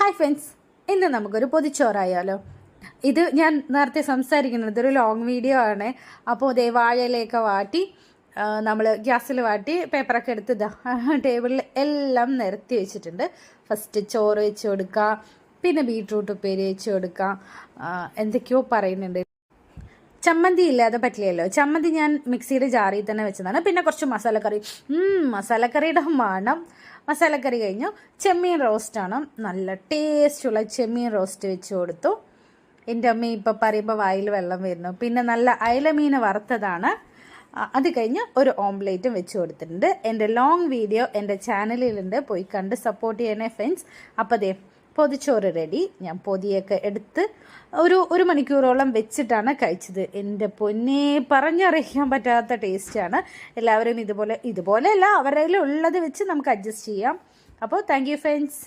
Hi friends, ഇന്ന് നമുക്കൊരു പൊതിച്ചോറായാലോ. ഇത് ഞാൻ നേരത്തെ സംസാരിക്കുന്നത് ഇതൊരു ലോങ് വീഡിയോ ആണ്. അപ്പോൾ ദേ വാഴയിലയൊക്കെ വാട്ടി നമ്മൾ ഗ്യാസിൽ വാട്ടി പേപ്പറൊക്കെ എടുത്ത് ടേബിളിൽ എല്ലാം നിരത്തി വെച്ചിട്ടുണ്ട്. ഫസ്റ്റ് ചോറ് വെച്ച് കൊടുക്കുക, പിന്നെ ബീട്രൂട്ട് ഉപ്പേരി വെച്ച് കൊടുക്കുക, എന്തൊക്കെയോ പറയുന്നുണ്ട്. ചമ്മന്തി ഇല്ലാതെ പറ്റില്ലല്ലോ. ചമ്മന്തി ഞാൻ മിക്സിയുടെ ജാറിൽ തന്നെ വെച്ചതാണ്. പിന്നെ കുറച്ച് മസാലക്കറി, മസാലക്കറിയുടെ മണം. മസാലക്കറി കഴിഞ്ഞു. ചെമ്മീൻ റോസ്റ്റാണ്, നല്ല ടേസ്റ്റുള്ള ചെമ്മീൻ റോസ്റ്റ് വെച്ച് കൊടുത്തു. എൻ്റെ അമ്മ ഇപ്പം പറയുമ്പോൾ വായിൽ വെള്ളം വരുന്നു. പിന്നെ നല്ല അയലമീൻ വറുത്തതാണ്. അത് കഴിഞ്ഞ് ഒരു ഓംലേറ്റും വെച്ച് കൊടുത്തിട്ടുണ്ട്. എൻ്റെ ലോങ് വീഡിയോ എൻ്റെ ചാനലിലുണ്ട്, പോയി കണ്ട് സപ്പോർട്ട് ചെയ്യണേ ഫ്രണ്ട്സ്. അപ്പോൾ ദേ പൊതിച്ചോറ് റെഡി. ഞാൻ പൊതിയൊക്കെ എടുത്ത് ഒരു മണിക്കൂറോളം വെച്ചിട്ടാണ് കഴിച്ചത്. എൻ്റെ പൊന്നെ, പറഞ്ഞറിയിക്കാൻ പറ്റാത്ത ടേസ്റ്റാണ്. എല്ലാവരും ഇതുപോലെയല്ല, അവരുടെ ഉള്ളത് വെച്ച് നമുക്ക് അഡ്ജസ്റ്റ് ചെയ്യാം. അപ്പോൾ താങ്ക് യു ഫ്രണ്ട്സ്.